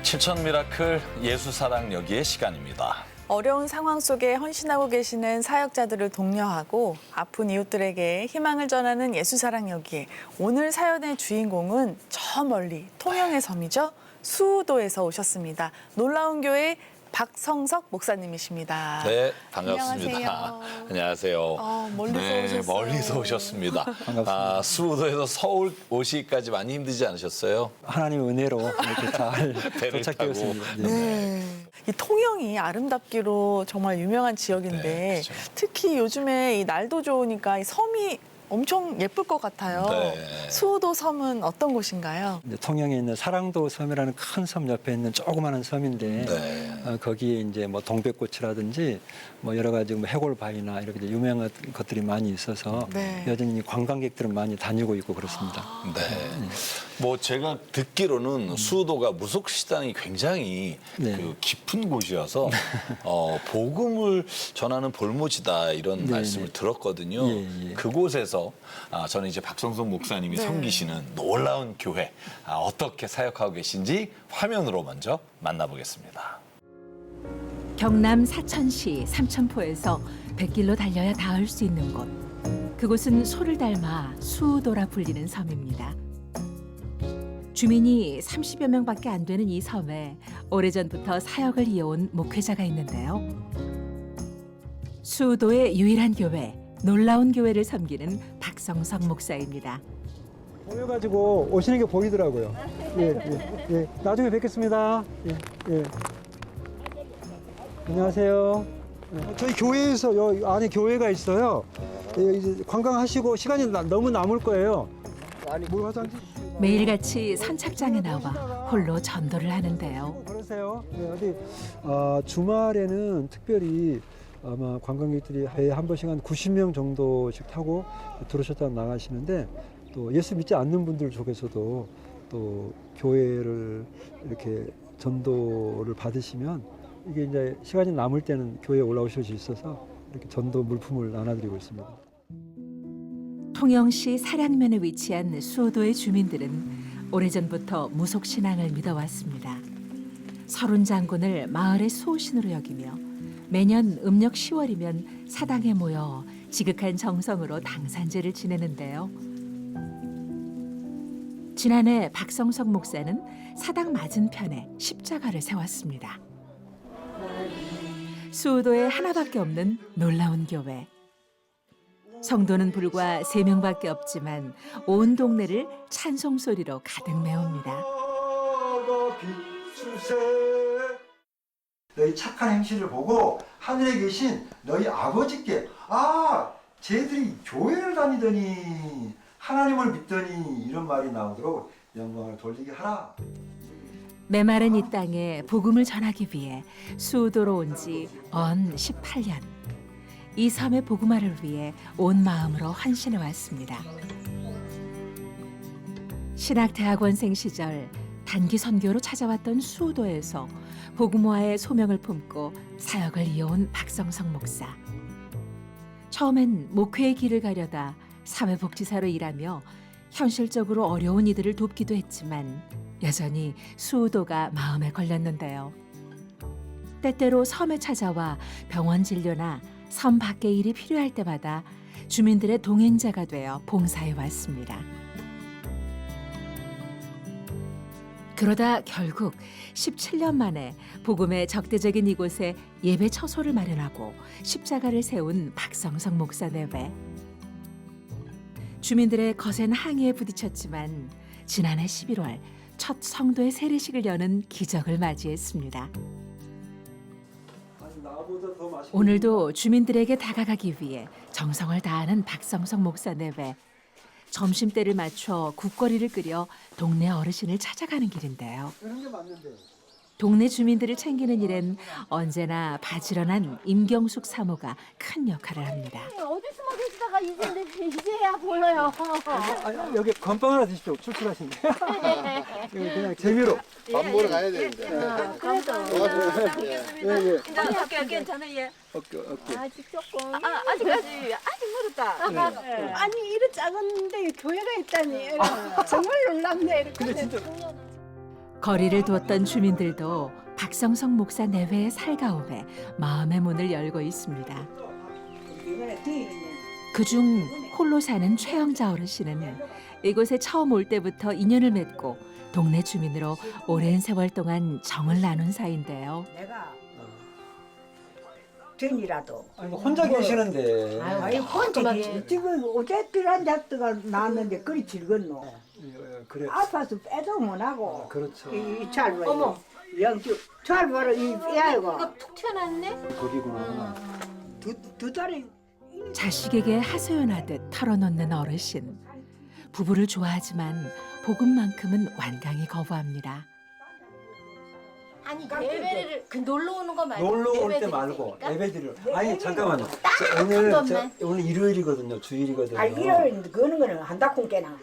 7천 미라클 예수사랑 여기의 시간입니다. 어려운 상황 속에 헌신하고 계시는 사역자들을 독려하고 아픈 이웃들에게 희망을 전하는 예수사랑 여기에 오늘 사연의 주인공은 저 멀리 통영의 섬이죠. 수우도에서 오셨습니다. 놀라운 교회 박성석 목사님이십니다. 네, 반갑습니다. 안녕하세요. 멀리서 오셨어요. 멀리서 오셨습니다. 반갑습니다. 수우도에서 서울 오시기까지 많이 힘들지 않으셨어요? 하나님의 은혜로 이렇게 잘 배를 도착되었습니다. 타고. 네. 이 통영이 아름답기로 정말 유명한 지역인데 네, 그렇죠. 특히 요즘에 이 날도 좋으니까 이 섬이 엄청 예쁠 것 같아요. 네. 수우도 섬은 어떤 곳인가요? 이제 통영에 있는 사랑도 섬이라는 큰 섬 옆에 있는 조그마한 섬인데 네. 거기에 이제 뭐 동백꽃이라든지 뭐 여러 가지 뭐 해골바위나 이렇게 이제 유명한 것들이 많이 있어서 네. 여전히 관광객들은 많이 다니고 있고 그렇습니다. 네. 뭐 제가 듣기로는 수우도가 무속시장이 굉장히 네. 그 깊은 곳이어서 복음을 전하는 볼모지다 이런 네, 말씀을 네. 들었거든요. 예, 예. 그곳에서 저는 이제 박성석 목사님이 네. 섬기시는 놀라운 교회 어떻게 사역하고 계신지 화면으로 먼저 만나보겠습니다. 경남 사천시 삼천포에서 100길로 달려야 닿을 수 있는 곳. 그곳은 소를 닮아 수우도라 불리는 섬입니다. 주민이 30여 명밖에 안 되는 이 섬에 오래전부터 사역을 이어온 목회자가 있는데요. 수우도의 유일한 교회, 놀라운 교회를 섬기는 박성석 목사입니다. 보여가지고 오시는 게 보이더라고요. 예. 나중에 뵙겠습니다. 예. 안녕하세요. 저희 교회에서 여기 안에 교회가 있어요. 이제 관광하시고 시간이 너무 남을 거예요. 물 화장실 매일같이 선착장에 나와 홀로 전도를 하는데요. 그러세요? 네, 어디 주말에는 특별히 아마 관광객들이 해에 한 번씩 한 90명 정도씩 타고 들어오셨다 나가시는데 또 예수 믿지 않는 분들 쪽에서도 또 교회를 이렇게 전도를 받으시면 이게 이제 시간이 남을 때는 교회에 올라오실 수 있어서 이렇게 전도 물품을 나눠드리고 있습니다. 통영시 사량면에 위치한 수우도의 주민들은 오래전부터 무속신앙을 믿어왔습니다. 서른 장군을 마을의 수호신으로 여기며 매년 음력 10월이면 사당에 모여 지극한 정성으로 당산제를 지내는데요. 지난해 박성석 목사는 사당 맞은편에 십자가를 세웠습니다. 수우도에 하나밖에 없는 놀라운 교회. 성도는 불과 3명밖에 없지만 온 동네를 찬송 소리로 가득 메웁니다. 너희 착한 행실을 보고 하늘에 계신 너희 아버지께 쟤들이 교회를 다니더니 하나님을 믿더니 이런 말이 나오도록 영광을 돌리게 하라. 메마른 이 땅에 복음을 전하기 위해 수우도로 온 지 언 18년. 이 섬의 복음화를 위해 온 마음으로 헌신해 왔습니다. 신학대학원생 시절 단기 선교로 찾아왔던 수우도에서 복음화의 소명을 품고 사역을 이어온 박성석 목사. 처음엔 목회의 길을 가려다 사회복지사로 일하며 현실적으로 어려운 이들을 돕기도 했지만 여전히 수우도가 마음에 걸렸는데요. 때때로 섬에 찾아와 병원 진료나 섬 밖의 일이 필요할 때마다 주민들의 동행자가 되어 봉사해 왔습니다. 그러다 결국 17년 만에 복음의 적대적인 이곳에 예배 처소를 마련하고 십자가를 세운 박성석 목사 내외. 주민들의 거센 항의에 부딪혔지만 지난해 11월 첫 성도의 세례식을 여는 기적을 맞이했습니다. 오늘도 주민들에게 다가가기 위해 정성을 다하는 박성석 목사 내외. 점심때를 맞춰 국거리를 끓여 동네 어르신을 찾아가는 길인데요. 동네 주민들을 챙기는 일엔 언제나 바지런한 임경숙 사모가 큰 역할을 합니다. 어디 숨어 계시다가 이제야 보여요. 여기 건빵 하나 드십시오. 출출하신데. 그냥 재미로. 밥 먹으러 가야 되는데. 예. 괜찮아요. 어깨. 아직 조금. 아직 멀었다. 아니 이런 작은데 교회가 있다니 정말 놀랍네. 근데 진짜 거리를 두었던 주민들도 박성성 목사 내외의 살가움에 마음의 문을 열고 있습니다. 그중 홀로 사는 최영자 어르신은 이곳에 처음 올 때부터 인연을 맺고 동네 주민으로 오랜 세월 동안 정을 나눈 사이인데요. 내가 전이라도 아니, 혼자 계시는데. 아니 혼자지 지금 어제들한 잡드가 나왔는데 그리 즐겁노. 그래. 아파서 빼도 못하고 그렇죠. 이잘 봐요. 어머 영주 잘 봐라 이 애가 이거 툭 튀어나왔네. 거기구나. 두 달이 자식에게 하소연하듯 털어놓는 어르신. 부부를 좋아하지만 복음만큼은 완강히 거부합니다. 아니 예배를 그 놀러 오는 거 말고 놀러 올 때 예배드릴 말고 테니까. 예배드릴. 아니 잠깐만요. 한 번만. 오늘 일요일이거든요. 주일이거든요. 아 이런 그거는 거는 한다콩 깨나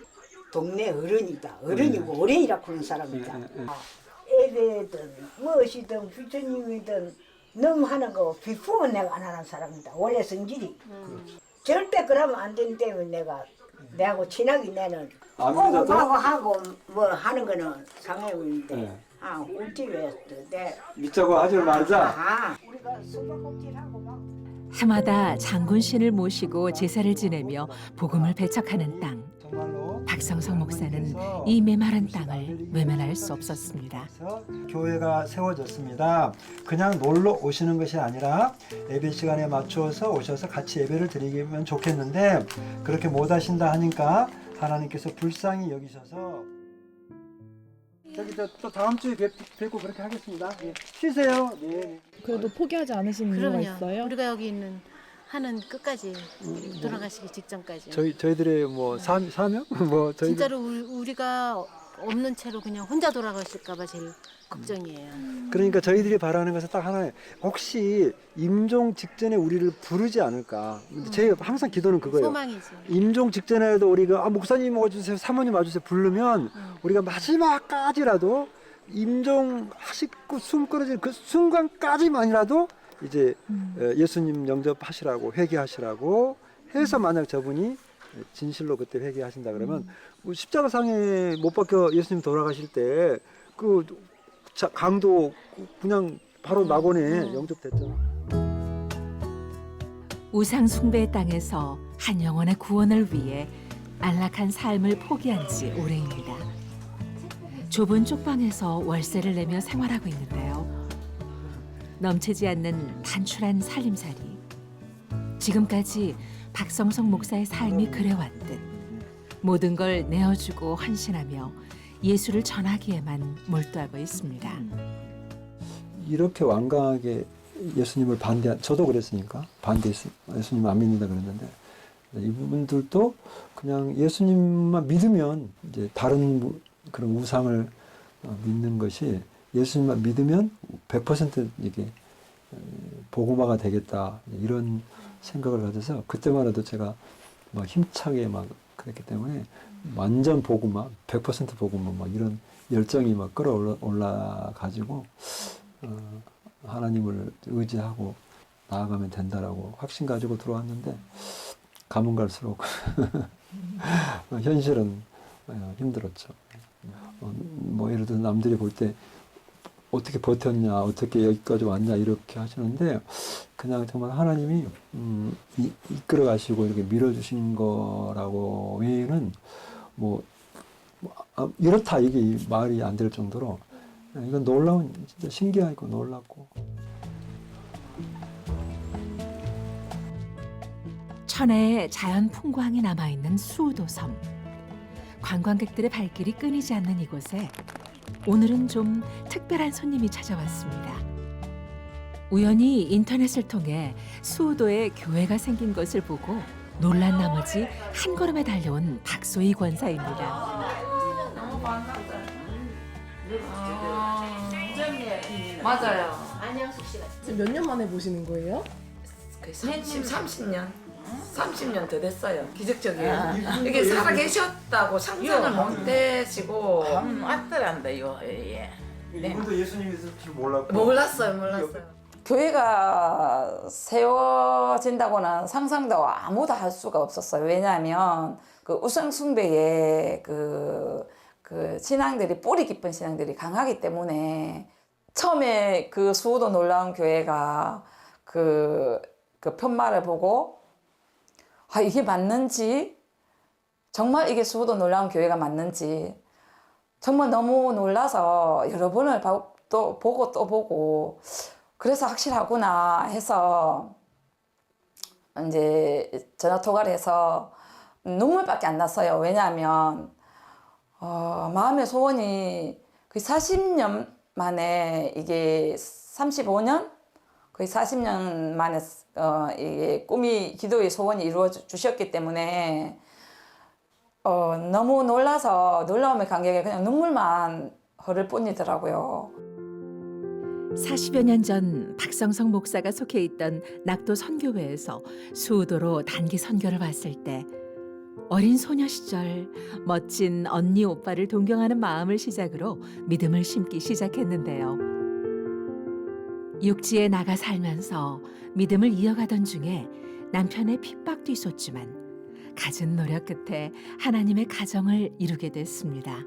동네 어른이다. 어른이고 어른이라 그런 사람이다. 애배든 무엇이든 부처님이든 너무 하는 거 비품은 내가 안 하는 사람이다. 원래 성질이. 절대 그러면 안 되기 때문에 내하고 친하게 내는 안 오고 믿어도? 가고 하고 뭐 하는 거는 상해인데 네. 아 울집에서 내 믿자고 하지 말자. 우리가 수박껍질하고 막 해마다 장군신을 모시고 제사를 지내며 복음을 배척하는 땅. 정말로 박성성 목사는 이 메마른 땅을 외면할 수 없었습니다. 그래서 교회가 세워졌습니다. 그냥 놀러 오시는 것이 아니라 예배 시간에 맞추어서 오셔서 같이 예배를 드리면 좋겠는데 그렇게 못 하신다 하니까 하나님께서 불쌍히 여기셔서 저기 또 다음 주에 뵙고 그렇게 하겠습니다. 예. 쉬세요. 네. 그래도 포기하지 않으신 이유가 있어요? 우리가 여기 있는 하는 끝까지 돌아가시기 직전까지. 저희들의 뭐 사명 뭐 저희 진짜로 우리가 없는 채로 그냥 혼자 돌아가실까봐 제일 걱정이에요. 그러니까 저희들이 바라는 것은 딱 하나예요. 혹시 임종 직전에 우리를 부르지 않을까. 제 항상 기도는 그거예요. 소망이지. 임종 직전에라도 우리가 목사님 와주세요, 사모님 와주세요 부르면 우리가 마지막까지라도 임종하시고 숨 끊어지는 그 순간까지만이라도 이제 예수님 영접하시라고 회개하시라고 해서 만약 저분이 진실로 그때 회개하신다 그러면 십자가상에 못 박혀 예수님 돌아가실 때 그 강도 그냥 바로 낙원에 영접됐잖아. 우상 숭배의 땅에서 한 영혼의 구원을 위해 안락한 삶을 포기한 지 오래입니다. 좁은 쪽방에서 월세를 내며 생활하고 있는데요. 넘치지 않는 단출한 살림살이. 지금까지 박성성 목사의 삶이 그래왔듯 모든 걸 내어주고 헌신하며 예수를 전하기에만 몰두하고 있습니다. 이렇게 완강하게 예수님을 저도 그랬으니까 예수님 안 믿는다 그랬는데 이분들도 그냥 예수님만 믿으면 이제 다른 그런 우상을 믿는 것이 예수님만 믿으면 100% 이게 복음화가 되겠다 이런 생각을 가져서 그때만 해도 제가 막 힘차게 막 그랬기 때문에 완전 복음화, 100% 복음화 막 이런 열정이 막 끌어올라 가지고 하나님을 의지하고 나아가면 된다라고 확신 가지고 들어왔는데 가면 갈수록 현실은 힘들었죠. 뭐 예를 들어 남들이 볼 때 어떻게 버텼냐, 어떻게 여기까지 왔냐 이렇게 하시는데 그냥 정말 하나님이 이끌어 가시고 이렇게 밀어주신 거라고 외에는 뭐 이렇다 이게 말이 안 될 정도로 이건 놀라운 진짜 신기하고 놀랍고. 천혜의 자연 풍광이 남아있는 수우도섬. 관광객들의 발길이 끊이지 않는 이곳에 오늘은 좀 특별한 손님이 찾아왔습니다. 우연히 인터넷을 통해 수우도에 교회가 생긴 것을 보고 놀란 나머지 한 걸음에 달려온 박소희 권사입니다. 맞아요. 안양숙 씨가 지금 몇 년 만에 보시는 거예요? 30년? 30년 더 됐어요. 기적적이에요. 이게 살아 계셨다고 상상을 못 되시고 왔더란데요. 예. 이분도 예수님 있을 줄 몰랐고. 몰랐어요. 교회가 세워진다고는 상상도 아무도 할 수가 없었어요. 왜냐하면 그 우상 숭배의 그 그 신앙들이 뿌리 깊은 신앙들이 강하기 때문에 처음에 그 수호도 놀라운 교회가 그 편말을 보고 아 이게 맞는지 정말 이게 수호도 놀라운 교회가 맞는지 정말 너무 놀라서 여러 번을 또 보고 그래서 확실하구나 해서 이제 전화 통화를 해서 눈물밖에 안 났어요. 왜냐하면 마음의 소원이 거의 40년 만에 이게 35년? 거의 40년 만에 이게 꿈이 기도의 소원이 이루어 주셨기 때문에 너무 놀라서 놀라움의 감격에 그냥 눈물만 흐를 뿐이더라고요. 40여 년 전 박성성 목사가 속해 있던 낙도 선교회에서 수우도로 단기 선교를 왔을 때 어린 소녀 시절 멋진 언니 오빠를 동경하는 마음을 시작으로 믿음을 심기 시작했는데요. 육지에 나가 살면서 믿음을 이어가던 중에 남편의 핍박도 있었지만 갖은 노력 끝에 하나님의 가정을 이루게 됐습니다.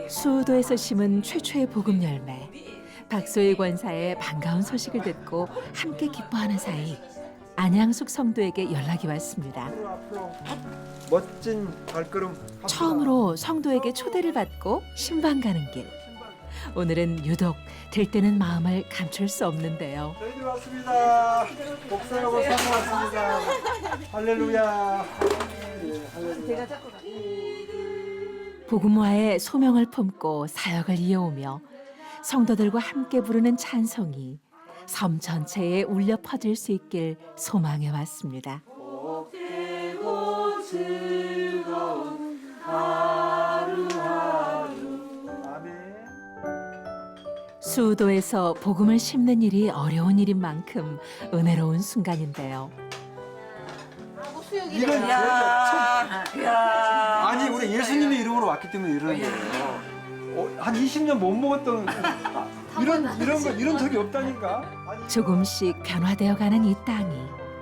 수우도에서 심은 최초의 복음 열매, 박소희 권사의 반가운 소식을 듣고 함께 기뻐하는 사이 안양숙 성도에게 연락이 왔습니다. 멋진 발걸음. 처음으로 성도에게 초대를 받고 신방 가는 길. 오늘은 유독 들뜨는 마음을 감출 수 없는데요. 저희들 왔습니다. 복사하고 사모 왔습니다. 할렐루야. 네, 할렐루야. 복음화의 소명을 품고 사역을 이어오며 성도들과 함께 부르는 찬송이 섬 전체에 울려 퍼질 수 있길 소망해 왔습니다. 수우도에서 복음을 심는 일이 어려운 일인 만큼 은혜로운 순간인데요. 이건 야. 아니 우리 예수님의 이름으로 왔기 때문에 이러는 거예요. 한 20년 못 먹었던 이런 적이 없다니까. 조금씩 변화되어가는 이 땅이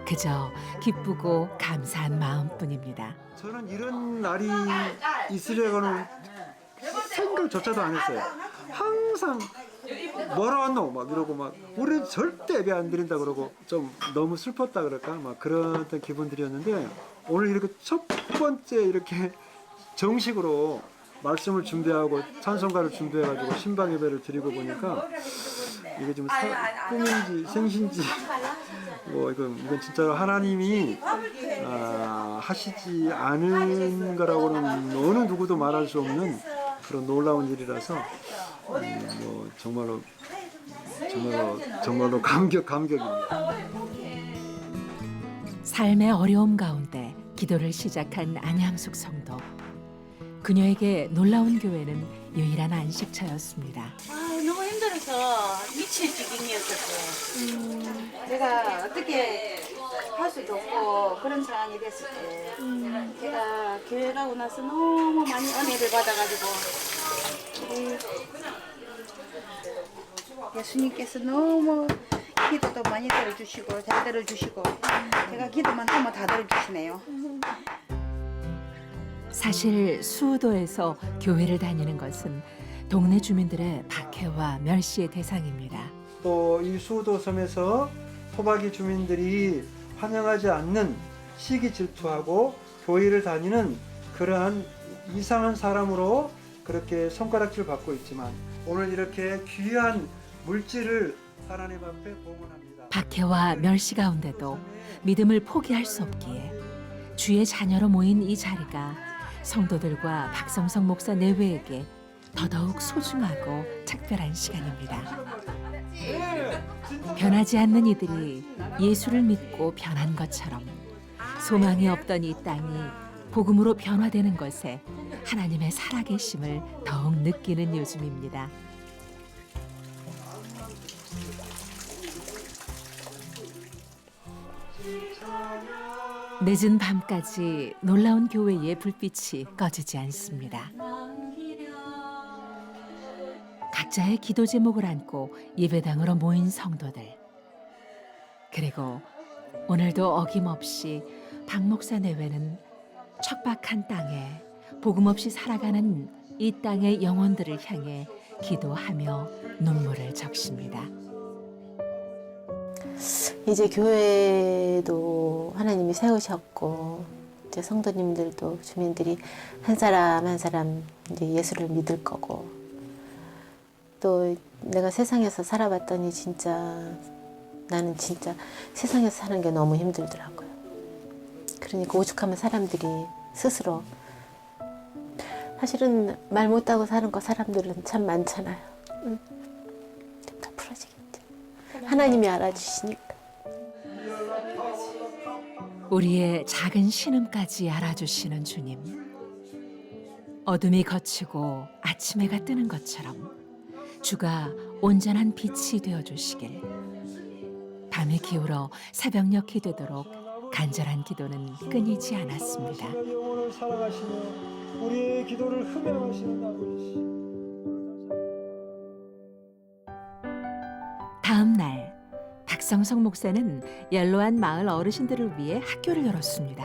그저 기쁘고 감사한 마음뿐입니다. 저는 이런 날이 있으려고는 생각조차도 안 했어요. 항상 뭐라 왔노 막 이러고 막 우리는 절대 예배 안 드린다 그러고 좀 너무 슬펐다 그럴까 막 그런 기분들이었는데 오늘 이렇게 첫 번째 이렇게 정식으로 말씀을 준비하고 찬송가를 준비해가지고 신방 예배를 드리고 보니까 이게 좀 꿈인지 생신지 뭐 이건 진짜로 하나님이 하시지 않은 거라고는 어느 누구도 말할 수 없는 그런 놀라운 일이라서 뭐 정말로 감격입니다. 삶의 어려움 가운데 기도를 시작한 안양숙 성도. 그녀에게 놀라운 교회는 유일한 안식처였습니다. 너무 힘들어서 미칠 지경이었었어요. 제가 어떻게 할 수도 없고 그런 상황이 됐을 때 제가 교회 가고 나서 너무 많이 은혜를 받아가지고 우리 예수님께서 너무 기도도 많이 들어주시고 잘 들어주시고 제가 기도만 하면 다 들어주시네요. 사실 수우도에서 교회를 다니는 것은 동네 주민들의 박해와 멸시의 대상입니다. 또 이 수우도 섬에서 토박이 주민들이 환영하지 않는 시기 질투하고 교회를 다니는 그러한 이상한 사람으로 그렇게 손가락질 받고 있지만 오늘 이렇게 귀한 물질을 하나님 앞에 봉헌합니다. 박해와 멸시 가운데도 믿음을 포기할 수 없기에 주의 자녀로 모인 이 자리가 성도들과 박성성 목사 내외에게 더더욱 소중하고 특별한 시간입니다. 변하지 않는 이들이 예수를 믿고 변한 것처럼 소망이 없던 이 땅이 복음으로 변화되는 것에 하나님의 살아계심을 더욱 느끼는 요즘입니다. 늦은 밤까지 놀라운 교회의 불빛이 꺼지지 않습니다. 각자의 기도 제목을 안고 예배당으로 모인 성도들. 그리고 오늘도 어김없이 박 목사 내외는 척박한 땅에 복음 없이 살아가는 이 땅의 영혼들을 향해 기도하며 눈물을 적십니다. 이제 교회도 하나님이 세우셨고 이제 성도님들도 주민들이 한 사람 한 사람 이제 예수를 믿을 거고 또 내가 세상에서 살아봤더니 진짜 나는 진짜 세상에서 사는 게 너무 힘들더라고요. 그러니까 오죽하면 사람들이 스스로 사실은 말 못하고 사는 거 사람들은 참 많잖아요. 다 풀어지겠죠. 하나님이 알아주시니까. 우리의 작은 신음까지 알아주시는 주님. 어둠이 걷히고 아침 해가 뜨는 것처럼 주가 온전한 빛이 되어주시길. 밤이 기울어 새벽녘이 되도록 간절한 기도는 끊이지 않았습니다. 영혼을 살아가시며 우리의 기도를 흠양하시는 아버지. 다음 날 박성석 목사는 연로한 마을 어르신들을 위해 학교를 열었습니다.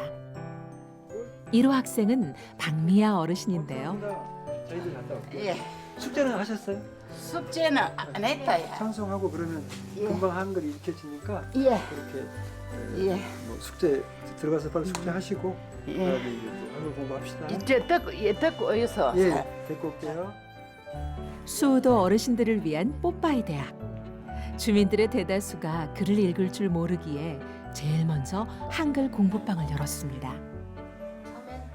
1호 학생은 박미아 어르신인데요. 저희들 갔다 올게요. 예. 숙제는 하셨어요? 숙제는 안 했다야. 찬송하고 그러면 예. 금방 한글이 익혀지니까 예. 그렇게 예. 뭐 숙제 들어가서 빨리 숙제 하시고 예. 그다음에 이제 또 한글 공부합시다. 이제 듣고 어디서? 예, 데리고 올게요. 수우도 어르신들을 위한 뽀빠이 대학. 주민들의 대다수가 글을 읽을 줄 모르기에 제일 먼저 한글 공부방을 열었습니다.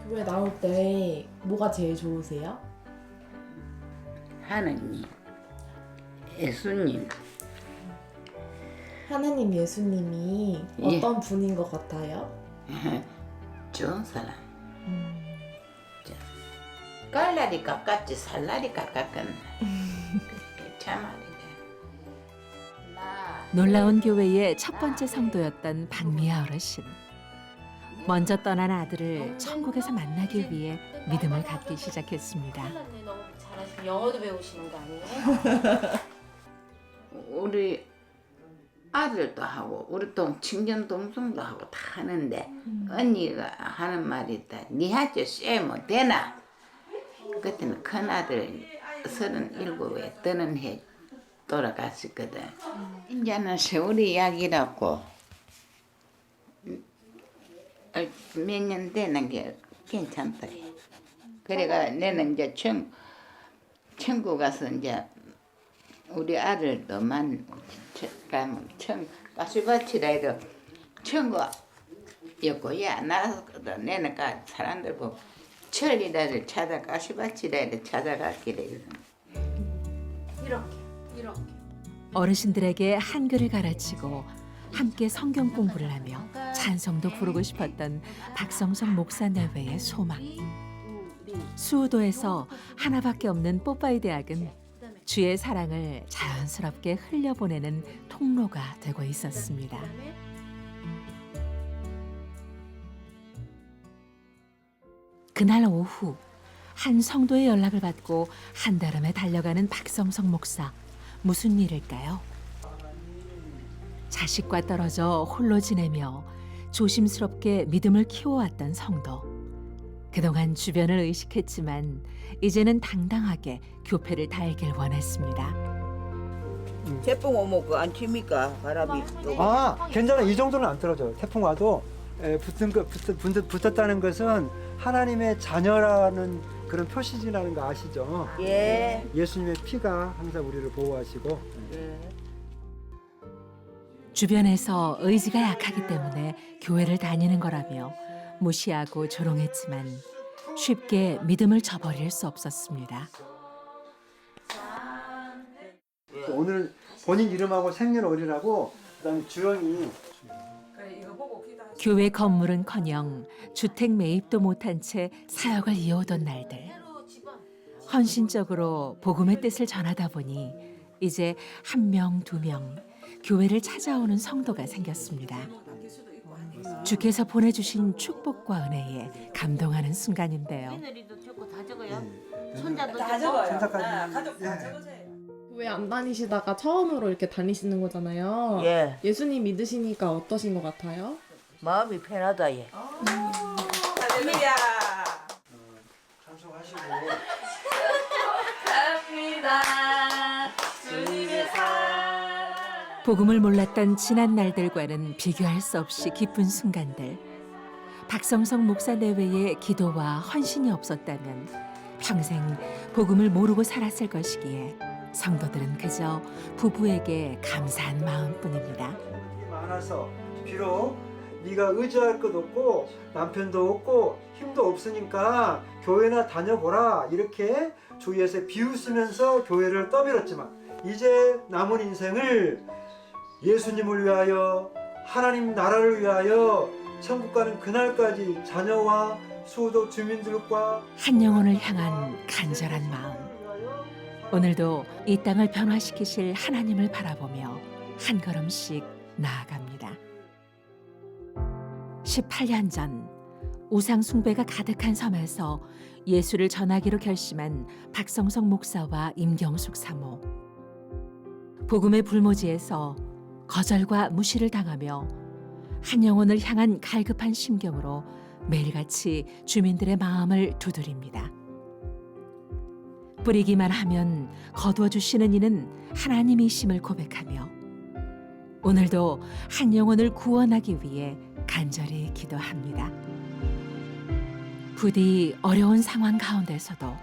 교회 나올 때 뭐가 제일 좋으세요? 하느님, 예수님. 하나님 예수님이 예. 어떤 분인 것 같아요? 좋은 사람. 깔날이 가깝지 살날이 가깝겠네. 참 말이네. 놀라운 교회의 첫 번째 성도였던 박미아 어르신. 먼저 떠난 아들을 천국에서 만나기 위해 믿음을 갖기 시작했습니다. 너무 잘하시고 영어도 배우시는 거 아니에요? 우리 아들도 하고 우리 친정 동생도 하고 다 하는데 언니가 하는 말이 있다. 니 아주 쎄뭐 되나? 그때는 큰 아들 37에 떠는 해 돌아갔었거든. 이제는 세월이 약이라고 몇 년 되는 게 괜찮다. 그래가 내는 이제 천국 가서 이제 우리 아들도만 가면 가시밭이라 해도 천국이었고 야 나거든. 내는 사람들 보고 철이라를 찾아 가시밭이라를 찾아갔기래. 이렇게. 어르신들에게 한글을 가르치고 함께 성경 공부를 하며 찬송도 부르고 싶었던 박성석 목사 내외의 소망. 수우도에서 하나밖에 없는 뽀빠이 대학은 주의 사랑을 자연스럽게 흘려보내는 통로가 되고 있었습니다. 그날 오후 한 성도의 연락을 받고 한달음에 달려가는 박성석 목사. 무슨 일일까요? 자식과 떨어져 홀로 지내며 조심스럽게 믿음을 키워왔던 성도. 그동안 주변을 의식했지만 이제는 당당하게 교패를 달길 원했습니다. 태풍 오면 안 칩니까? 바람이 또. 아, 괜찮아. 이 정도는 안 떨어져요. 태풍 와도 붙었다는 것은 하나님의 자녀라는 그런 표시지라는 거 아시죠? 예. 예수님의 피가 항상 우리를 보호하시고. 예. 주변에서 의지가 약하기 때문에 교회를 다니는 거라며 무시하고 조롱했지만 쉽게 믿음을 저버릴 수 없었습니다. 오늘 본인 이름하고 생년월일하고 그다음에 주영이 교회 건물은커녕 주택 매입도 못한 채 사역을 이어오던 날들. 헌신적으로 복음의 뜻을 전하다 보니 이제 1명, 2명 교회를 찾아오는 성도가 생겼습니다. 주께서 보내주신 축복과 은혜에 감동하는 순간인데요. 며느리도 적고 다 적어요? 손자도 다 적어? 적어요. 가족 다 적으세요. 교회 안 다니시다가 처음으로 이렇게 다니시는 거잖아요. 예. 예수님 믿으시니까 어떠신 것 같아요? 마음이 편하다 얘. 할렐루야. 감사합니다. 주님의 사랑. 복음을 몰랐던 지난 날들과는 비교할 수 없이 기쁜 순간들. 박성석 목사 내외의 기도와 헌신이 없었다면 평생 복음을 모르고 살았을 것이기에 성도들은 그저 부부에게 감사한 마음뿐입니다. 많아서 비록 네가 의지할 것 없고 남편도 없고 힘도 없으니까 교회나 다녀보라 이렇게 주위에서 비웃으면서 교회를 떠밀었지만 이제 남은 인생을 예수님을 위하여 하나님 나라를 위하여 천국 가는 그날까지 자녀와 수도 주민들과 한 영혼을 향한 간절한 마음. 오늘도 이 땅을 변화시키실 하나님을 바라보며 한 걸음씩 나아갑니다. 18년 전 우상 숭배가 가득한 섬에서 예수를 전하기로 결심한 박성석 목사와 임경숙 사모. 복음의 불모지에서 거절과 무시를 당하며 한 영혼을 향한 갈급한 심경으로 매일같이 주민들의 마음을 두드립니다. 뿌리기만 하면 거두어 주시는 이는 하나님이심을 고백하며 오늘도 한 영혼을 구원하기 위해 간절히 기도합니다. 부디 어려운 상황 가운데서도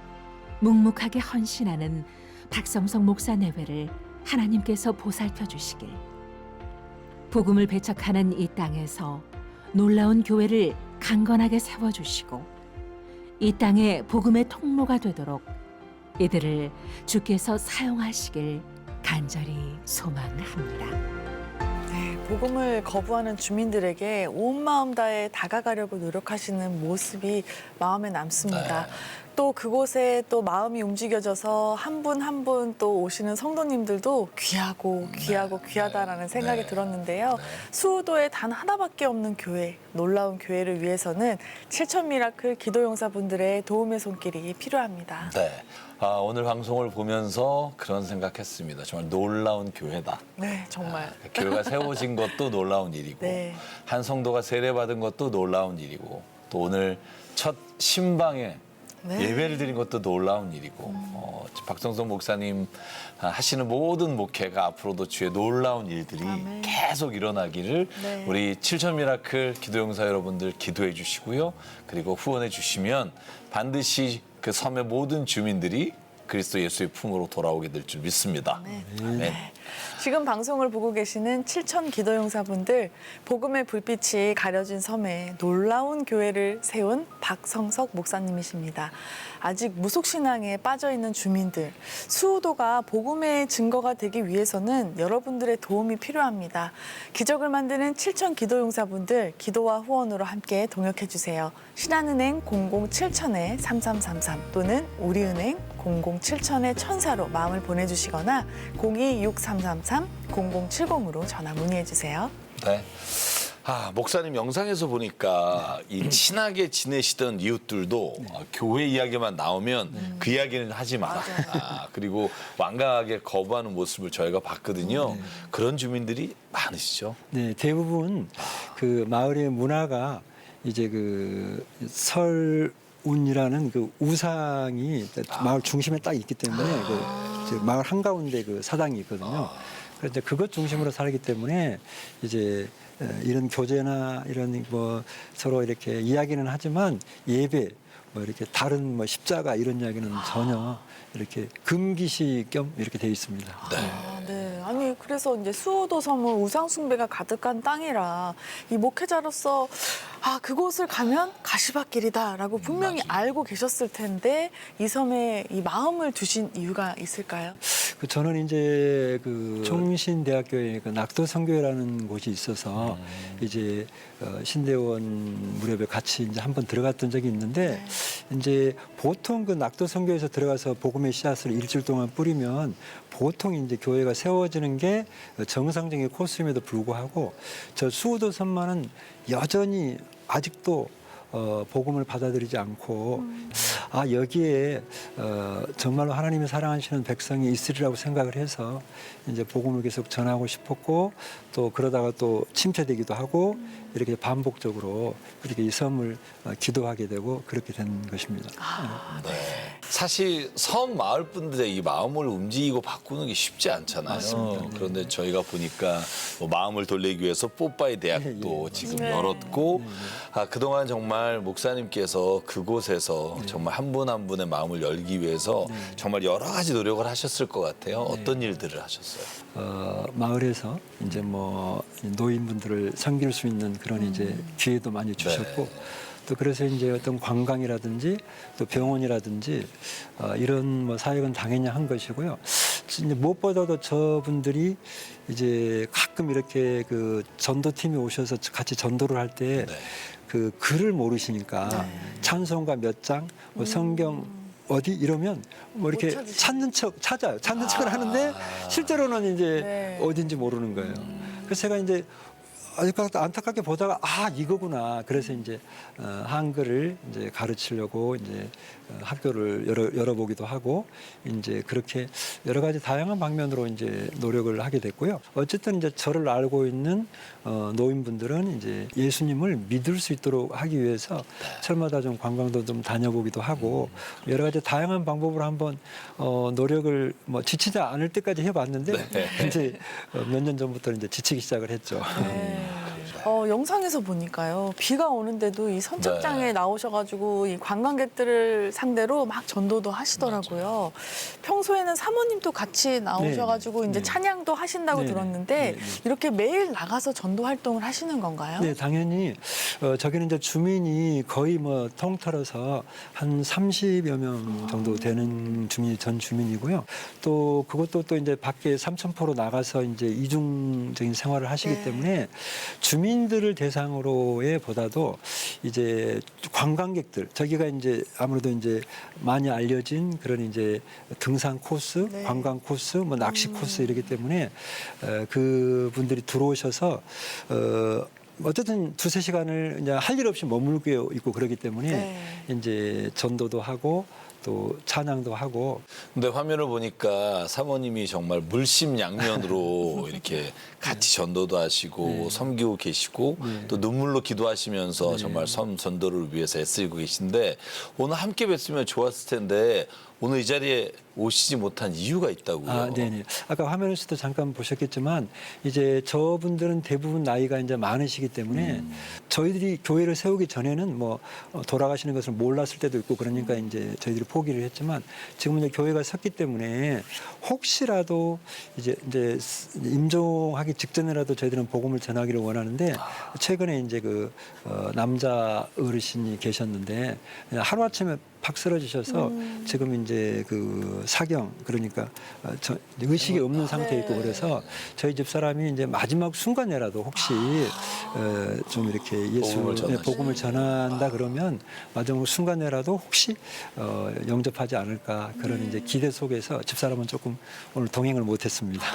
묵묵하게 헌신하는 박성석 목사 내외를 하나님께서 보살펴 주시길. 복음을 배척하는 이 땅에서 놀라운 교회를 강건하게 세워주시고 이 땅에 복음의 통로가 되도록 이들을 주께서 사용하시길 간절히 소망합니다. 네, 복음을 거부하는 주민들에게 온 마음 다해 다가가려고 노력하시는 모습이 마음에 남습니다. 네. 또 그곳에 또 마음이 움직여져서 한 분 한 분 또 오시는 성도님들도 귀하고 귀하다라는 생각이 들었는데요. 수우도에 단 하나밖에 없는 교회, 놀라운 교회를 위해서는 7천 미라클 기도용사분들의 도움의 손길이 필요합니다. 네. 오늘 방송을 보면서 그런 생각했습니다. 정말 놀라운 교회다. 네, 정말. 교회가 세워진 것도 놀라운 일이고 네. 한 성도가 세례받은 것도 놀라운 일이고 또 오늘 첫 신방에 네. 예배를 드린 것도 놀라운 일이고 박성석 목사님 하시는 모든 목회가 앞으로도 주의 놀라운 일들이 아멘. 계속 일어나기를 네. 우리 7천 미라클 기도용사 여러분들 기도해 주시고요. 그리고 후원해 주시면 반드시 그 섬의 모든 주민들이 그리스도 예수의 품으로 돌아오게 될 줄 믿습니다. 아멘. 지금 방송을 보고 계시는 7천 기도용사분들, 복음의 불빛이 가려진 섬에 놀라운 교회를 세운 박성석 목사님이십니다. 아직 무속신앙에 빠져있는 주민들, 수우도가 복음의 증거가 되기 위해서는 여러분들의 도움이 필요합니다. 기적을 만드는 7천 기도용사분들, 기도와 후원으로 함께 동역해주세요. 신한은행 007-3333 또는 우리은행 007-1000로 마음을 보내주시거나 02-6333-0070으로 전화 문의해주세요. 네. 목사님 영상에서 보니까 이 친하게 지내시던 이웃들도 교회 이야기만 나오면 그 이야기는 하지 마라. 그리고 완강하게 거부하는 모습을 저희가 봤거든요. 그런 주민들이 많으시죠? 네, 대부분 그 마을의 문화가 이제 그 설운이라는 그 우상이 마을 중심에 딱 있기 때문에 그 마을 한가운데 그 사당이 있거든요. 그런데 그것 중심으로 살기 때문에 이제 이런 교제나 이런 뭐 서로 이렇게 이야기는 하지만 예배 뭐 이렇게 다른 뭐 십자가 이런 이야기는 전혀 이렇게 금기시 겸 이렇게 되어 있습니다. 네. 아니 그래서 이제 수호도 섬은 우상 숭배가 가득한 땅이라 이 목회자로서 그곳을 가면 가시밭길이다라고 분명히 알고 계셨을 텐데 이 섬에 이 마음을 두신 이유가 있을까요? 저는 이제 그 총신대학교에 그 낙도선교회라는 곳이 있어서 이제 신대원 무렵에 같이 이제 한번 들어갔던 적이 있는데 이제 보통 그 낙도선교에서 들어가서 복음의 씨앗을 일주일 동안 뿌리면 보통 이제 교회가 세워지는 게 정상적인 코스임에도 불구하고 저 수우도 섬만은 여전히 아직도 복음을 받아들이지 않고 여기에 정말로 하나님이 사랑하시는 백성이 있으리라고 생각을 해서 이제 복음을 계속 전하고 싶었고 또 그러다가 또 침체되기도 하고 이렇게 반복적으로 이렇게 이 섬을 기도하게 되고 그렇게 된 것입니다. 네. 사실 섬 마을 분들의 이 마음을 움직이고 바꾸는 게 쉽지 않잖아요. 맞습니다. 그런데 저희가 보니까 뭐 마음을 돌리기 위해서 뽀빠이 대학도 지금 열었고 그동안 정말 목사님께서 그곳에서 정말 한 분 한 분의 마음을 열기 위해서 정말 여러 가지 노력을 하셨을 것 같아요. 어떤 일들을 하셨어요? 마을에서 이제 뭐 노인분들을 섬길 수 있는 그런 이제 기회도 많이 주셨고 또 그래서 이제 어떤 관광이라든지 또 병원이라든지 이런 뭐 사역은 당연히 한 것이고요. 이제 무엇보다도 저분들이 이제 가끔 이렇게 그 전도팀이 오셔서 같이 전도를 할 때 그 글을 모르시니까 찬송가 몇 장, 뭐 성경 어디 이러면 뭐 이렇게 찾는 척 찾아요. 찾는 척을 하는데 실제로는 이제 어딘지 모르는 거예요. 그래서 제가 이제 안타깝게 보다가 이거구나. 그래서 이제 한글을 이제 가르치려고 이제 학교를 열어보기도 하고 이제 그렇게 여러 가지 다양한 방면으로 이제 노력을 하게 됐고요. 어쨌든 이제 저를 알고 있는 노인분들은 이제 예수님을 믿을 수 있도록 하기 위해서 철마다 좀 관광도 좀 다녀보기도 하고 여러 가지 다양한 방법으로 한번 노력을 뭐 지치지 않을 때까지 해봤는데 이제 몇 년 전부터 이제 지치기 시작을 했죠. 영상에서 보니까요. 비가 오는데도 이 선착장에 나오셔가지고 이 관광객들을 상대로 막 전도도 하시더라고요. 평소에는 사모님도 같이 나오셔가지고 이제 찬양도 하신다고 들었는데 이렇게 매일 나가서 전도 활동을 하시는 건가요? 네, 당연히 저기는 이제 주민이 거의 뭐 통틀어서 한 30여 명 정도 되는 전 주민이고요. 또 그것도 또 이제 밖에 삼천포로 나가서 이제 이중적인 생활을 하시기 때문에 주민들을 대상으로의 보다도 이제 관광객들 저기가 이제 아무래도 이제 많이 알려진 그런 이제 등산 코스, 관광 코스, 뭐 낚시 코스 이러기 때문에 그 분들이 들어오셔서 어쨌든 2-3시간을 이제 할 일 없이 머물고 있고 그러기 때문에 이제 전도도 하고 또 찬양도 하고. 근데 화면을 보니까 사모님이 정말 물심양면으로 이렇게 같이 전도도 하시고 섬기고 계시고 또 눈물로 기도하시면서 정말 섬 전도를 위해서 애쓰고 계신데 오늘 함께 뵀으면 좋았을 텐데 오늘 이 자리에 오시지 못한 이유가 있다고요? 네네. 아까 화면에서도 잠깐 보셨겠지만 이제 저분들은 대부분 나이가 이제 많으시기 때문에 저희들이 교회를 세우기 전에는 뭐 돌아가시는 것을 몰랐을 때도 있고 그러니까 이제 저희들이 포기를 했지만 지금 이제 교회가 섰기 때문에 혹시라도 이제 임종하기 직전이라도 저희들은 복음을 전하기를 원하는데 최근에 이제 그 남자 어르신이 계셨는데 하루아침에 팍 쓰러지셔서 지금 이제 그 사경 그러니까 의식이 없는 상태에 있고 그래서 저희 집 사람이 이제 마지막 순간에라도 혹시 좀 이렇게 복음을 전한다 그러면 마지막 순간에라도 혹시 영접하지 않을까 그런 이제 기대 속에서 집 사람은 조금 오늘 동행을 못했습니다.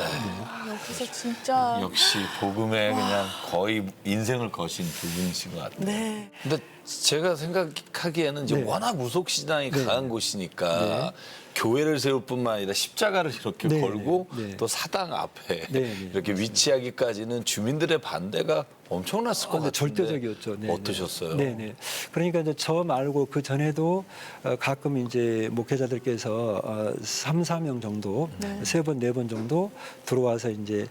여기서 진짜 역시 복음에 그냥 거의 인생을 거신 두 분이신 것 같아요. 네. 근데 제가 생각하기에는 이제 워낙 무속 신앙이 강한 곳이니까 교회를 세울 뿐만 아니라 십자가를 이렇게 걸고 또 사당 앞에 이렇게 위치하기까지는 주민들의 반대가 엄청났을 것 같은데 절대적이었죠. 어떠셨어요? 네네. 그러니까 이제 저 말고 그 전에도 가끔 이제 목회자들께서 3-4명 정도, 3번, 4번 정도 들어와서 이제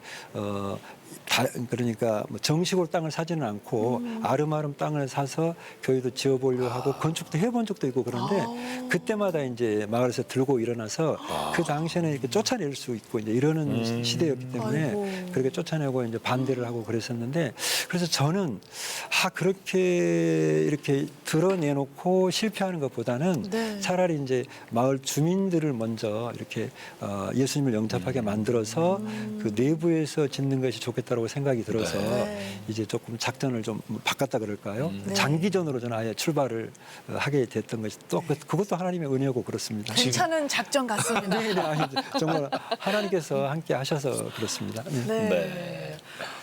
그러니까 뭐 정식으로 땅을 사지는 않고 아름아름 땅을 사서 교회도 지어보려고 하고 건축도 해본 적도 있고 그런데 그때마다 이제 마을에서 들고 일어나서 그 당시에는 이렇게 쫓아낼 수 있고 이제 이러는 시대였기 때문에 그렇게 쫓아내고 이제 반대를 하고 그랬었는데 그래서 저는 그렇게 이렇게 드러내놓고 실패하는 것보다는 차라리 이제 마을 주민들을 먼저 이렇게 예수님을 영접하게 만들어서 그 내부에서 짓는 것이 좋겠다고 생각이 들어서 이제 조금 작전을 좀 바꿨다 그럴까요? 장기전으로 저는 아예 출발을 하게 됐던 것이 또 그것도 하나님의 은혜고 그렇습니다. 괜찮은 작전 같습니다. 정말 하나님께서 함께 하셔서 그렇습니다. 네.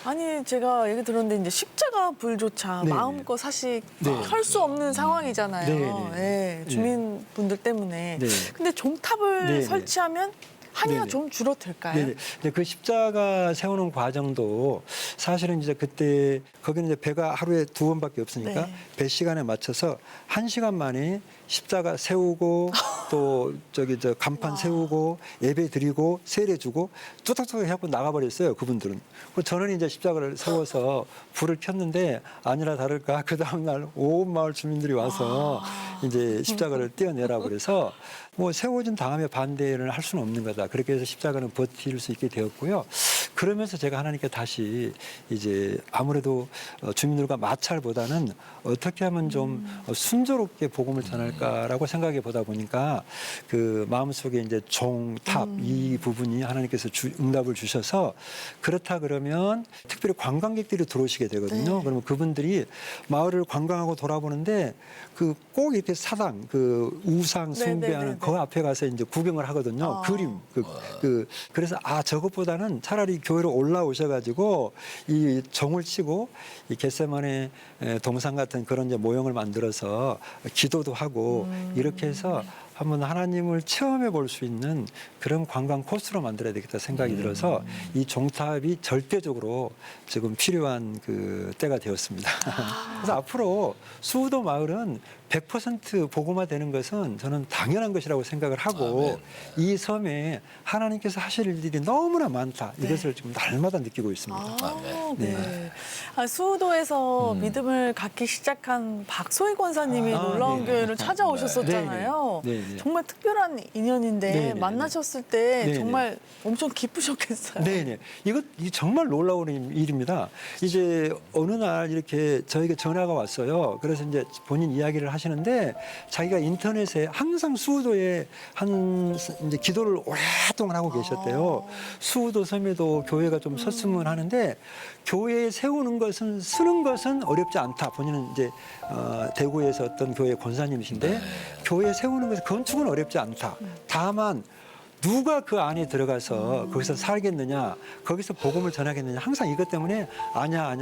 아니 제가 얘기 들었는데 이제 십자가 불조차 네. 마음껏 사실 네. 할 수 없는 상황이잖아요. 네. 예, 주민분들 때문에. 네. 근데 종탑을 네. 설치하면 한의가 네. 좀 줄어들까요? 네, 네. 그 십자가 세우는 과정도 사실은 이제 그때 거기는 이제 배가 하루에 2번밖에 없으니까 네. 배 시간에 맞춰서 1시간 만에 십자가 세우고 또 저기 저 간판 세우고 예배 드리고 세례 주고 뚜덕뚜덕 해갖고 나가버렸어요. 그분들은. 저는 이제 십자가를 세워서 불을 켰는데 아니라 다를까 그 다음날 온 마을 주민들이 와서 이제 십자가를 떼어내라 그래서 뭐 세워진 다음에 반대를 할 수는 없는 거다. 그렇게 해서 십자가는 버틸 수 있게 되었고요. 그러면서 제가 하나님께 다시 이제 아무래도 주민들과 마찰보다는 어떻게 하면 좀 순조롭게 복음을 전할까라고 생각해 보다 보니까 그 마음속에 이제 종탑 이 부분이 하나님께서 응답을 주셔서 그렇다 그러면 특별히 관광객들이 들어오시게 되거든요. 네. 그러면 그분들이 마을을 관광하고 돌아보는데 그 꼭 이렇게 사당 그 우상 숭배하는 그 앞에 가서 이제 구경을 하거든요. 그림 그래서 저것보다는 차라리 교회로 올라오셔가지고 이 종을 치고 이 겟세마네 동상 같은 그런 이제 모형을 만들어서 기도도 하고 이렇게 해서 한번 하나님을 체험해 볼 수 있는 그런 관광 코스로 만들어야 되겠다 생각이 들어서 이 종탑이 절대적으로 지금 필요한 그 때가 되었습니다. 그래서 앞으로 수우도 마을은 100% 복음화 되는 것은 저는 당연한 것이라고 생각을 하고 이 섬에 하나님께서 하실 일들이 너무나 많다. 이것을 지금 날마다 느끼고 있습니다. 네. 수우도에서 믿음을 갖기 시작한 박소희 권사님이 놀라운 네. 교회를 찾아오셨었잖아요. 네. 정말 특별한 인연인데 네. 만나셨을 때 네. 정말 엄청 기쁘셨겠어요. 네네. 이 정말 놀라운 일입니다. 이제 어느 날 이렇게 저에게 전화가 왔어요. 그래서 이제 본인 이야기를 하시는데 자기가 인터넷에 항상 수우도에 이제 기도를 오랫동안 하고 계셨대요. 수우도 섬에도 교회가 좀 섰으면 하는데 교회에 세우는 것은 쓰는 것은 어렵지 않다. 본인은 이제 대구에서 어떤 교회 권사님이신데 교회 세우는 것은 건축은 어렵지 않다. 다만 누가 그 안에 들어가서 거기서 살겠느냐, 거기서 복음을 전하겠느냐, 항상 이것 때문에 아냐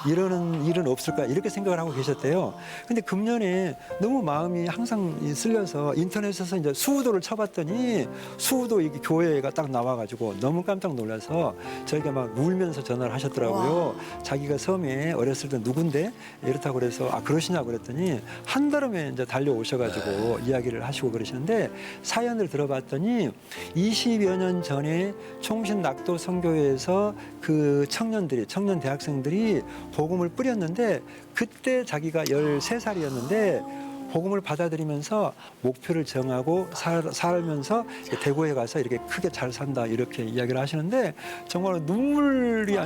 이러는 일은 없을 거야 이렇게 생각을 하고 계셨대요. 근데 금년에 너무 마음이 항상 쓸려서 인터넷에서 이제 수우도를 쳐봤더니 수우도 이게 교회가 딱 나와가지고 너무 깜짝 놀라서 저희가 막 울면서 전화를 하셨더라고요. 자기가 섬에 어렸을 때 누군데 이렇다고 그래서 그러시냐 그랬더니 한달음에 이제 달려오셔가지고 이야기를 하시고 그러시는데 사연을 들어봤더니 20여 년 전에 총신 낙도 선교회에서 그 청년 대학생들이 복음을 뿌렸는데 그때 자기가 13살이었는데 복음을 받아들이면서 목표를 정하고 살면서 대구에 가서 이렇게 크게 잘 산다 이렇게 이야기를 하시는데 정말 눈물이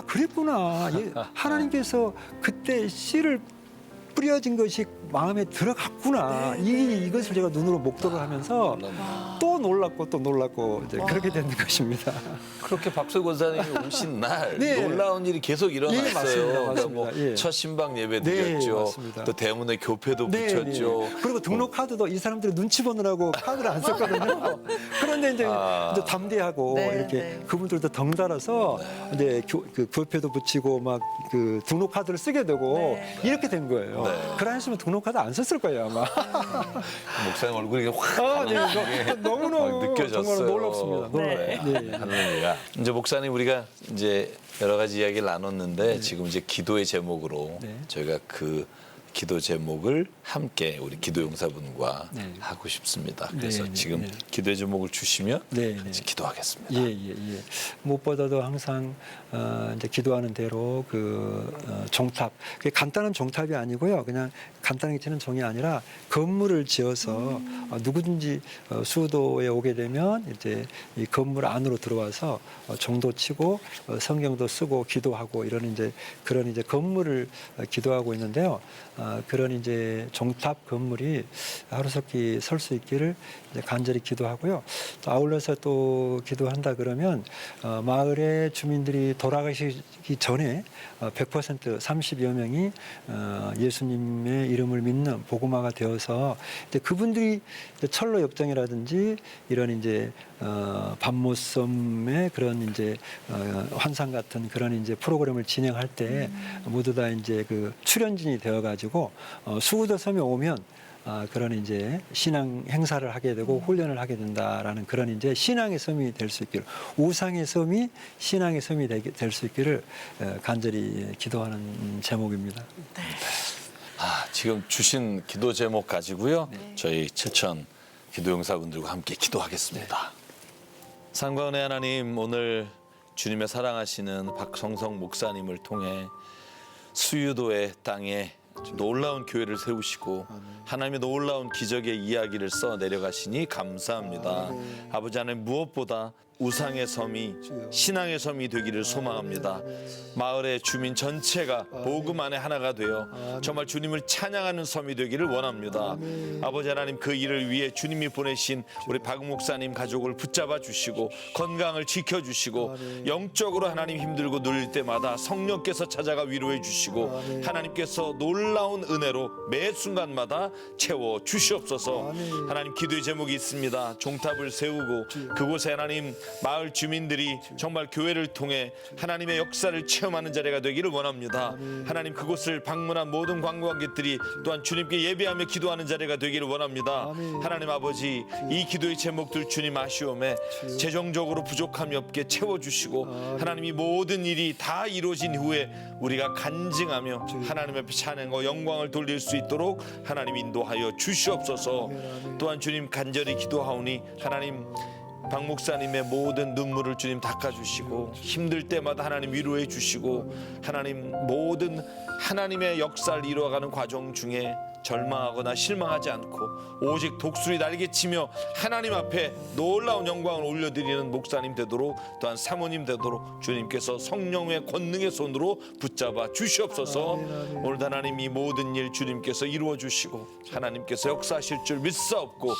그랬구나. 하나님께서 그때 씨를 뿌려진 것이 마음에 들어갔구나. 이것을 제가 눈으로 목도를 하면서 또 놀랐고 이제 그렇게 된 것입니다. 그렇게 박소희 권사님이 오신 날 네. 놀라운 일이 계속 일어났어요. 예, 맞습니다. 그러니까 뭐 예. 첫 신방 예배 네, 드렸죠. 맞습니다. 또 대문에 교패도 네, 붙였죠. 네. 그리고 등록 카드도 이 사람들이 눈치 보느라고 카드를 안 썼거든요. 그런데 이제 담대하고 이렇게 그분들도 덩달아서 이제 그 교패도 붙이고 막 그 등록 카드를 쓰게 되고 이렇게 된 거예요. 그러 했으면 등록 카드 안 썼을 거예요 아마. 목사님 얼굴이 확 너무너무 느껴졌어요. 정말 놀랍습니다. 할렐루야. 이제 목사님 우리가 이제 여러 가지 이야기를 나눴는데 지금 이제 기도의 제목으로 저희가 그 기도 제목을 함께 우리 기도 용사분과 하고 싶습니다. 그래서 지금 기도의 제목을 주시면 같이 기도하겠습니다. 예. 무엇보다도 항상 이제 기도하는 대로 종탑, 그게 간단한 종탑이 아니고요. 그냥 간단하게 치는 종이 아니라 건물을 지어서 누구든지 수도에 오게 되면 이제 이 건물 안으로 들어와서 종도 치고 성경도 쓰고 기도하고 이런 그런 건물을 기도하고 있는데요. 그런 이제 종탑 건물이 하루속히 설 수 있기를 이제 간절히 기도하고요. 또 아울러서 또 기도한다 그러면 마을의 주민들이 돌아가시기 전에 100% 30여 명이 예수님의 이름을 믿는 복음화가 되어서 이제 그분들이 이제 철로 역정이라든지 이런 이제 밤모섬의 그런 이제 환상 같은 그런 이제 프로그램을 진행할 때 모두 다 이제 그 출연진이 되어가지고 수구도 섬에 오면 그런 이제 신앙 행사를 하게 되고 훈련을 하게 된다라는 그런 이제 신앙의 섬이 될 수 있기를, 우상의 섬이 신앙의 섬이 될 수 있기를 간절히 기도하는 제목입니다. 지금 주신 기도 제목 가지고요. 저희 7천 기도용사분들과 함께 기도하겠습니다. 상과 은혜 하나님, 오늘 주님의 사랑하시는 박성성 목사님을 통해 수유도의 땅에 놀라운 교회를 세우시고 하나님의 놀라운 기적의 이야기를 써 내려가시니 감사합니다. 아버지 하나님, 무엇보다 우상의 섬이 신앙의 섬이 되기를 소망합니다. 마을의 주민 전체가 복음 안에 하나가 되어 정말 주님을 찬양하는 섬이 되기를 원합니다. 아버지 하나님, 그 일을 위해 주님이 보내신 우리 박 목사님 가족을 붙잡아 주시고 건강을 지켜주시고 영적으로 하나님 힘들고 눌릴 때마다 성령께서 찾아가 위로해 주시고 하나님께서 놀라운 은혜로 매 순간마다 채워 주시옵소서. 하나님, 기도의 제목이 있습니다. 종탑을 세우고 그곳에 하나님 마을 주민들이 정말 교회를 통해 하나님의 역사를 체험하는 자리가 되기를 원합니다. 하나님, 그곳을 방문한 모든 관광객들이 또한 주님께 예배하며 기도하는 자리가 되기를 원합니다. 하나님 아버지, 이 기도의 제목들 주님 아시오매 재정적으로 부족함이 없게 채워주시고 하나님이 모든 일이 다 이루어진 후에 우리가 간증하며 하나님 앞에 찬양과 영광을 돌릴 수 있도록 하나님 인도하여 주시옵소서. 또한 주님 간절히 기도하오니 하나님 박 목사님의 모든 눈물을 주님 닦아주시고 힘들 때마다 하나님 위로해 주시고 하나님 모든 하나님의 역사를 이루어가는 과정 중에 절망하거나 실망하지 않고 오직 독수리 날개치며 하나님 앞에 놀라운 영광을 올려드리는 목사님 되도록 또한 사모님 되도록 주님께서 성령의 권능의 손으로 붙잡아 주시옵소서. 오늘도 하나님 이 모든 일 주님께서 이루어 주시고 하나님께서 역사하실 줄 믿사옵고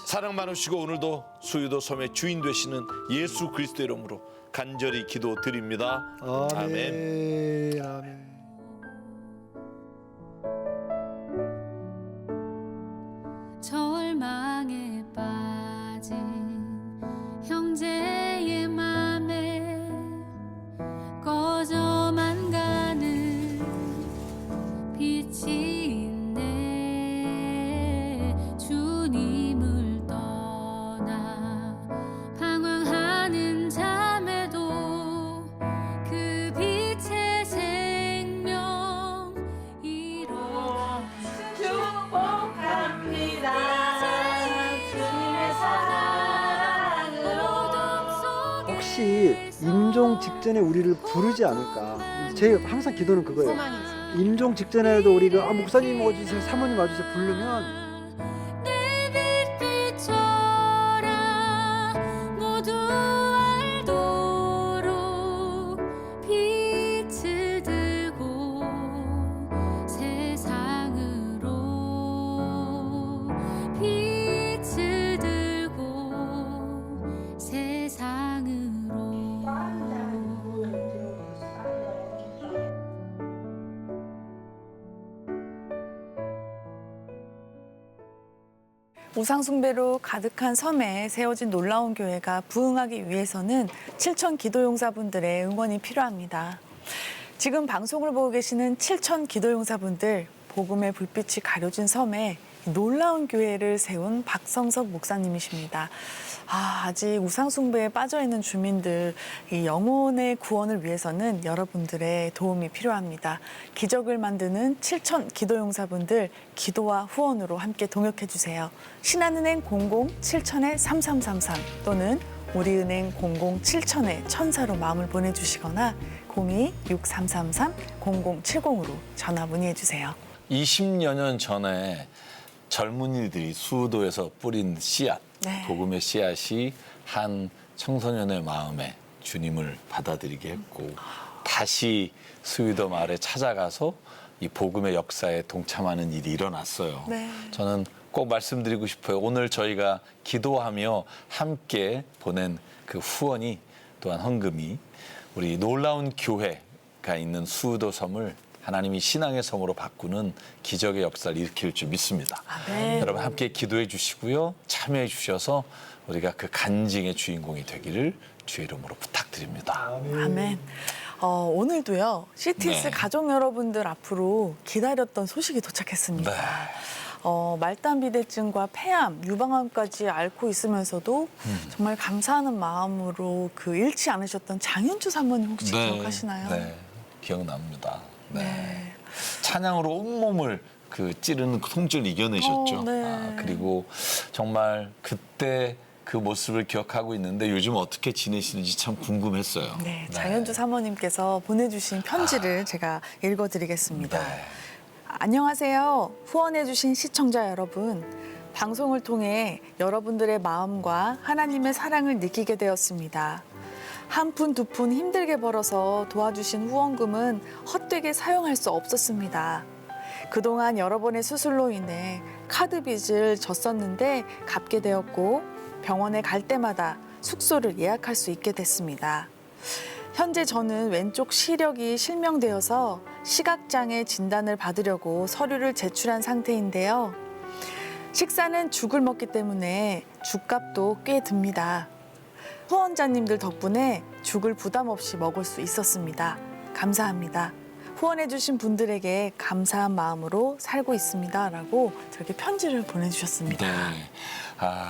사랑 많으시고 오늘도 수유도 섬의 주인 되시는 예수 그리스도 이름으로 간절히 기도드립니다. 아멘. 아멘. 절망에 빠진 형제의 맘에 꺼져만 가는 빛이 있네. 주님을 떠나 방황하는 자매도 그 빛의 생명 이뤄 축복합니다. 혹시 임종 직전에 우리를 부르지 않을까? 제 항상 기도는 그거예요. 소망이지. 임종 직전에도 우리가 목사님 와주세요, 사모님 와주세요 부르면 모두 알도록 빛을 들고 세상으로 빛을 들고 세상으로. 우상숭배로 가득한 섬에 세워진 놀라운 교회가 부흥하기 위해서는 7천 기도용사분들의 응원이 필요합니다. 지금 방송을 보고 계시는 7천 기도용사분들, 복음의 불빛이 가려진 섬에 놀라운 교회를 세운 박성석 목사님이십니다. 아직 우상숭배에 빠져있는 주민들, 이 영혼의 구원을 위해서는 여러분들의 도움이 필요합니다. 기적을 만드는 7천 기도용사분들, 기도와 후원으로 함께 동역해 주세요. 신한은행 00-7000-3333 또는 우리은행 00-7000-1000로 마음을 보내주시거나 02-6333-0070으로 전화 문의해 주세요. 20여 년 전에 젊은이들이 수도에서 뿌린 씨앗, 복음의 씨앗이 한 청소년의 마음에 주님을 받아들이게 했고 다시 수유도 마을에 찾아가서 이 복음의 역사에 동참하는 일이 일어났어요. 저는 꼭 말씀드리고 싶어요. 오늘 저희가 기도하며 함께 보낸 그 후원이 또한 헌금이 우리 놀라운 교회가 있는 수도 섬을 하나님이 신앙의 섬으로 바꾸는 기적의 역사를 일으킬 줄 믿습니다. 네. 여러분 함께 기도해 주시고요. 참여해 주셔서 우리가 그 간증의 주인공이 되기를 주의 이름으로 부탁드립니다. 아멘. 오늘도요, CTS 네. 가족 여러분들 앞으로 기다렸던 소식이 도착했습니다. 네. 말단 비대증과 폐암, 유방암까지 앓고 있으면서도 정말 감사하는 마음으로 그 잃지 않으셨던 장윤주 사모님 혹시 기억하시나요? 네, 기억납니다. 네. 찬양으로 온몸을 그 찌르는 통증을 이겨내셨죠. 네. 그리고 정말 그때 그 모습을 기억하고 있는데 요즘 어떻게 지내시는지 참 궁금했어요. 네, 장윤주 사모님께서 보내주신 편지를 제가 읽어드리겠습니다. 네. 안녕하세요. 후원해주신 시청자 여러분. 방송을 통해 여러분들의 마음과 하나님의 사랑을 느끼게 되었습니다. 한 푼, 두 푼 힘들게 벌어서 도와주신 후원금은 헛되게 사용할 수 없었습니다. 그동안 여러 번의 수술로 인해 카드 빚을 졌었는데 갚게 되었고 병원에 갈 때마다 숙소를 예약할 수 있게 됐습니다. 현재 저는 왼쪽 시력이 실명되어서 시각장애 진단을 받으려고 서류를 제출한 상태인데요. 식사는 죽을 먹기 때문에 죽값도 꽤 듭니다. 후원자님들 덕분에 죽을 부담 없이 먹을 수 있었습니다. 감사합니다. 후원해주신 분들에게 감사한 마음으로 살고 있습니다. 라고 저렇게 편지를 보내주셨습니다. 네.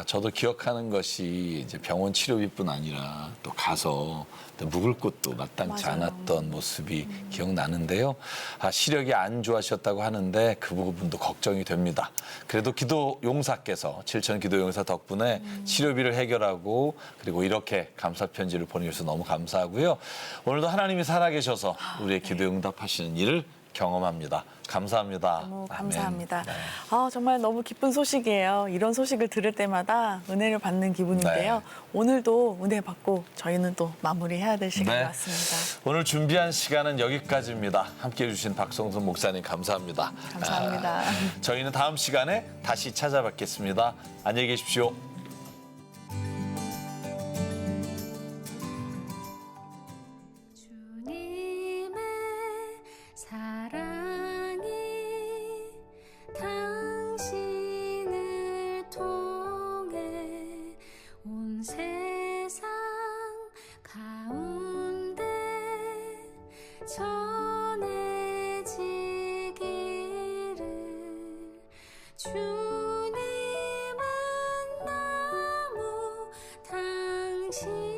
저도 기억하는 것이 이제 병원 치료비뿐 아니라 또 가서 또 묵을 곳도 마땅치 맞아요. 않았던 모습이 기억나는데요. 시력이 안 좋아하셨다고 하는데 그 부분도 걱정이 됩니다. 그래도 기도 용사께서 7천 기도 용사 덕분에 치료비를 해결하고 그리고 이렇게 감사 편지를 보내주셔서 너무 감사하고요. 오늘도 하나님이 살아계셔서 우리의 기도 응답하시는 일을 경험합니다. 감사합니다. 너무 아멘. 감사합니다. 네. 정말 너무 기쁜 소식이에요. 이런 소식을 들을 때마다 은혜를 받는 기분인데요. 네. 오늘도 은혜 받고 저희는 또 마무리해야 될 시간이 네. 왔습니다. 오늘 준비한 시간은 여기까지입니다. 함께해 주신 박성순 목사님 감사합니다. 감사합니다. 저희는 다음 시간에 다시 찾아뵙겠습니다. 안녕히 계십시오. 주님의 사랑이 당신을 통해 온 세상 가운데 전해지기를 주님은 너무 당신